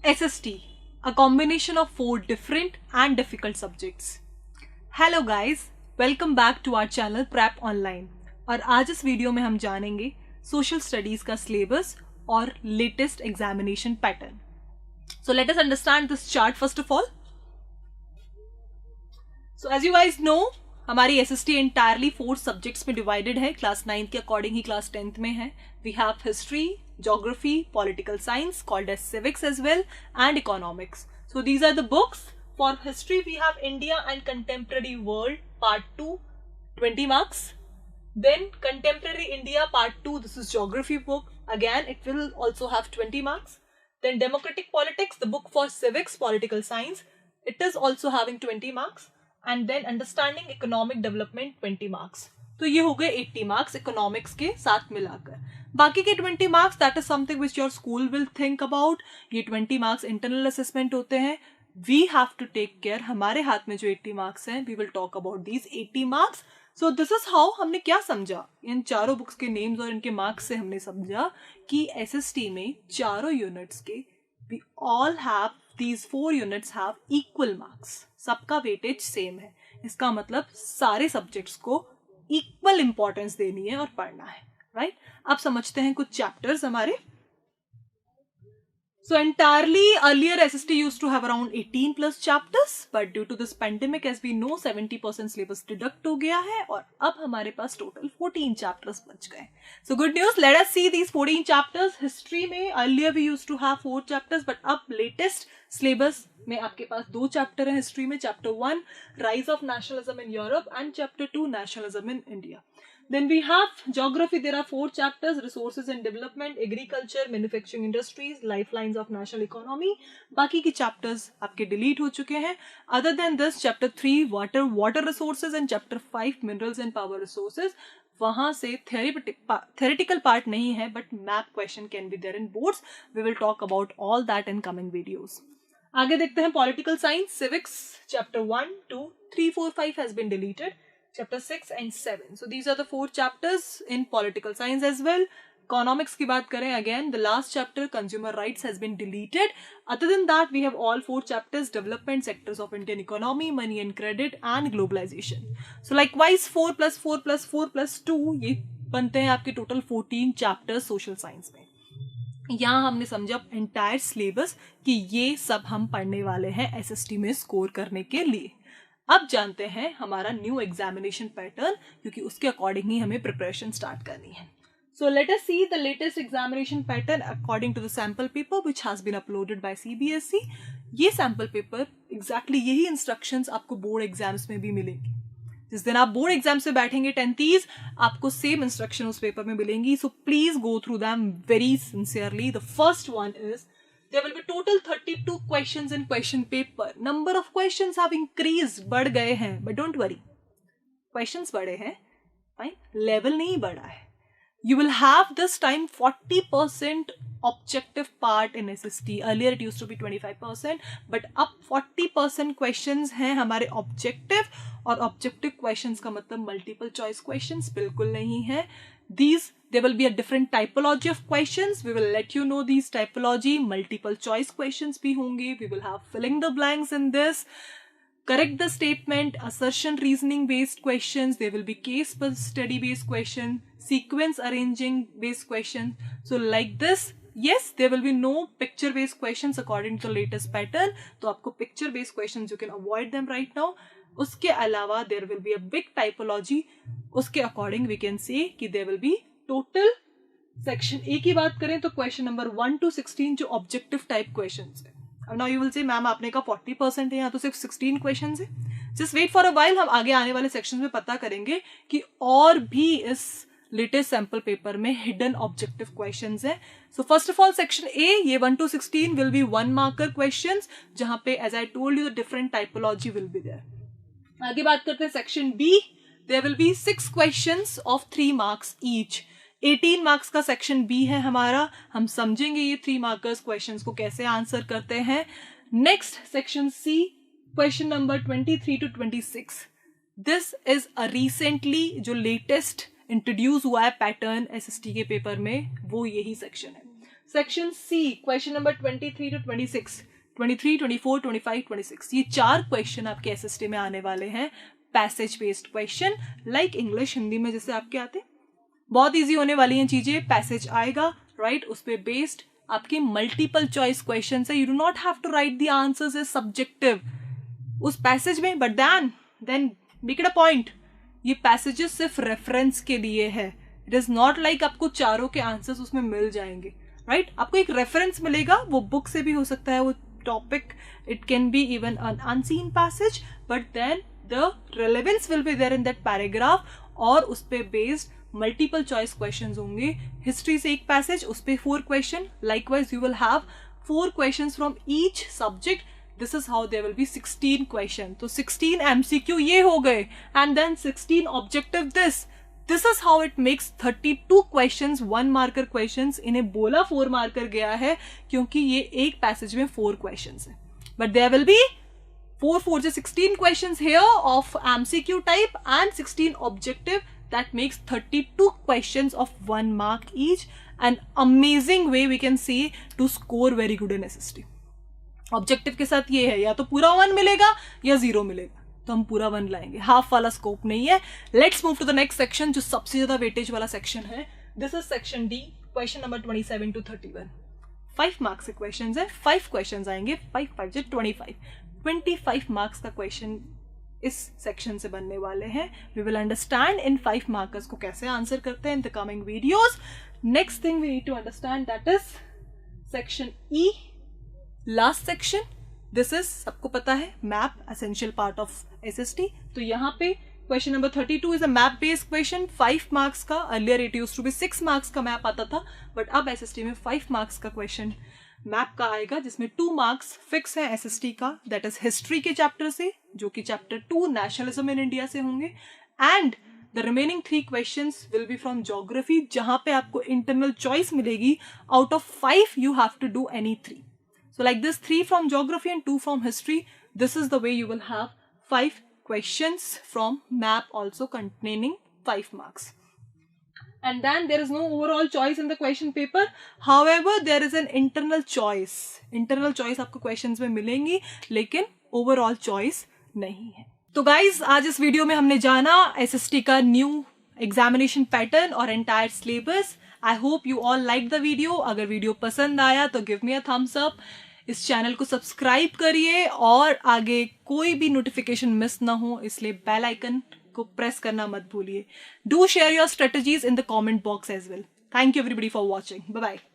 SST, a combination of 4 different and difficult subjects. Hello guys, welcome back to our channel Prep Online. और आज इस video में हम जानेंगे सोशल स्टडीज का सिलेबस और latest examination pattern. So let us understand this chart first of all. So as you guys know, हमारी SST entirely 4 subjects में डिवाइडेड है. क्लास 9 के अकॉर्डिंग ही क्लास 10th में है. We have history, geography, political science called as civics as well, and economics. So these are the books. For history we have India and Contemporary World part 2, 20 marks. Then Contemporary India part 2, this is geography book. Again it will also have 20 marks. Then Democratic Politics, the book for civics, political science. It is also having 20 marks. And then Understanding Economic Development 20 marks. तो ये हो गए 80 marks economics के साथ मिलाकर. बाकी के 20 marks that is something which your school will think about. ये 20 मार्क्स इंटरनल असेसमेंट होते हैं. We have to take care. हमारे हाथ में जो 80 मार्क्स हैं, we will talk about these 80 marks. So this is how हमने क्या समझा. इन चारों बुक्स के नेम्स और इनके मार्क्स से हमने समझा कि एसएसटी में चारों यूनिट्स के we all have these 4 units have equal marks. सबका वेटेज सेम है. इसका मतलब सारे सब्जेक्ट्स को इक्वल इंपॉर्टेंस देनी है और पढ़ना है. राइट अब समझते हैं कुछ चैप्टर्स हमारे. So entirely earlier SST used to have around 18 plus chapters, but due to this pandemic, as we know, 70% syllabus deduct हो गया है और अब हमारे पास total 14 chapters बच गए. So good news, let us see these 14 chapters. History में earlier we used to have 4 chapters, but अब latest syllabus में आपके पास 2 chapter हैं history में. Chapter 1, Rise of Nationalism in Europe, and Chapter 2, Nationalism in India. Then we have geography. There are 4 chapters: resources and development, agriculture, manufacturing industries, lifelines of national economy. बाकी की chapters आपके delete हो चुके हैं. Other than this, chapter 3 water resources and chapter 5 minerals and power resources. वहाँ से theoretical part नहीं है, but map question can be there in boards. We will talk about all that in coming videos. आगे देखते हैं political science, civics, chapter 1, 2, 3, 4, 5 has been deleted. Chapter 6 and 7. So these are the 4 chapters in political science as well. Economics की बात करें, again the last chapter consumer rights has been deleted. Other than that we have all 4 chapters: development sectors of Indian economy, money and credit, and globalization. So likewise 4 plus 4 plus 4 plus 2 ये बनते हैं आपके total 14 chapters social science में. यहाँ हमने समझा entire syllabus कि ये सब हम पढ़ने वाले हैं SST में स्कोर करने के लिए. अब जानते हैं हमारा न्यू एग्जामिनेशन पैटर्न, क्योंकि उसके अकॉर्डिंग ही हमें प्रिपरेशन स्टार्ट करनी है. So let us see the latest examination pattern according to the sample paper which has been uploaded by CBSE. ये सैम्पल पेपर एग्जैक्टली यही इंस्ट्रक्शंस आपको बोर्ड एग्जाम्स में भी मिलेंगी. जिस दिन आप बोर्ड एग्जाम से बैठेंगे 10th, आपको सेम इंस्ट्रक्शन उस पेपर में मिलेंगी. So please go through them very sincerely. The first one is there will be total 32 questions in question paper. Number of questions have increased, बढ़ गए हैं, but don't worry, questions बढ़े हैं, fine, level नहीं बढ़ा है. You will have this time 40% objective part in SST. Earlier it used to be 25%, but अब 40% questions हैं हमारे objective, और objective questions का मतलब multiple choice questions बिल्कुल नहीं है. There will be a different typology of questions. We will let you know these typology. Multiple choice questions भी होंगे. We will have filling the blanks in this. Correct the statement, assertion reasoning based questions. There will be case study based question, sequence arranging based question. So like this, yes, there will be no picture based questions according to the latest pattern. तो आपको picture based questions, you can avoid them right now. उसके अलावा there will be a big typology. उसके according we can say कि there will be total section A की बात करें तो क्वेश्चन नंबर 1 to 16 जो ऑब्जेक्टिव टाइप क्वेश्चंस है. अब now you will say ma'am आपने कहा 40% है, यहाँ तो सिर्फ 16 क्वेश्चंस है. Just wait for a while, हम आगे आने वाले सेक्शंस में पता करेंगे कि और भी इस लेटेस्ट सैंपल पेपर में हिडन ऑब्जेक्टिव क्वेश्चंस हैं. So first of all section A, ये 1 to 16 will be 1 marker questions, जहां पे as I told you the different typology will be there. आगे बात करते हैं section B. There will be 6 questions of 3 marks each. 18 marks का section B है हमारा. हम समझेंगे ये 3 markers questions को कैसे आंसर करते हैं. Next section C, question number 23 to 26. This is a recently जो लेटेस्ट इंट्रोड्यूस हुआ है पैटर्न एसएसटी के पेपर में, वो यही सेक्शन है. Section C question number 23 to 26, 23, 24, 25, 26, ये 4 क्वेश्चन आपके एसएसटी में आने वाले हैं passage based question, like English Hindi में जैसे आपके आते। बहुत इजी होने वाली हैं चीजें। पैसेज आएगा, राइट, उस पे बेस्ड आपकी मल्टीपल चॉइस क्वेश्चन है। You do not have to write the answers as subjective उस पैसेज में, but then make it a point, ये पैसेजेस सिर्फ रेफरेंस के लिए है। इट इज नॉट लाइक आपको चारों के आंसर्स उसमें मिल जाएंगे, राइट? आपको एक रेफरेंस मिलेगा, वो बुक से भी हो सकता है, वो topic, it can be even un unseen passage, but then the relevance will be there in that paragraph, और उस पे बेस्ड मल्टीपल चॉइस क्वेश्चंस होंगे। हिस्ट्री से एक पैसेज, उस पे 4 question, likewise you will have 4 questions from each subject. This is how there will be 16 question. तो 16 MCQ ये हो गए, and then 16 objective this is how it makes 32 questions 1 marker questions. इन्हें बोला 4 मार्कर गया है क्योंकि ये एक पैसेज में 4 क्वेश्चंस है, but there will B 4 4 16 questions here of MCQ type and 16 objective. That makes 32 questions of 1 mark each. An amazing way we can see to score very good in SST. Objective के साथ ये है, या तो पूरा 1 मिलेगा या 0 मिलेगा, तो हम पूरा 1 लाएंगे, हाफ वाला स्कोप नहीं है। Let's move to the next section, जो सबसे ज्यादा वेटेज वाला सेक्शन है। This is section D, question number 27 to 31। 5 marks के क्वेश्चन है, 5 क्वेश्चन आएंगे, 5 5 25 मार्क्स का क्वेश्चन इस सेक्शन से बनने वाले हैं। We will understand in 5 markers को कैसे आंसर करते हैं in the coming videos. Next thing we need to understand, that is section E, last section. This is, सबको पता है, map, essential part of SST. तो यहाँ पे question number 32 is a map based question, 5 marks का। Earlier it used to be 6 marks का map आता था, बट अब एसएसटी में 5 मार्क्स का क्वेश्चन मैप का आएगा, जिसमें 2 मार्क्स फिक्स है एसएसटी का, दैट इज हिस्ट्री के चैप्टर से, जो कि चैप्टर 2 नेशनलिज्म इन इंडिया से होंगे, and the remaining 3 questions will be from geography, जहां पे आपको इंटरनल चॉइस मिलेगी। Out of 5 you have to do any 3, so like this 3 from geography and 2 from history. This is the way you will have 5 questions from map also containing 5 marks. And then there is no overall choice in the question paper. However, there is an internal choice. Internal choice आपको questions में मिलेंगी, लेकिन overall choice नहीं है. तो guys, आज इस video में हमने जाना SST का new examination pattern और entire syllabus. I hope you all liked the video. अगर वीडियो पसंद आया तो give me a thumbs up. इस चैनल को सब्सक्राइब करिए, और आगे कोई भी नोटिफिकेशन मिस ना हो इसलिए बेल आइकन को प्रेस करना मत भूलिए. Do share your strategies in the comment box as well. Thank you everybody for watching. Bye bye.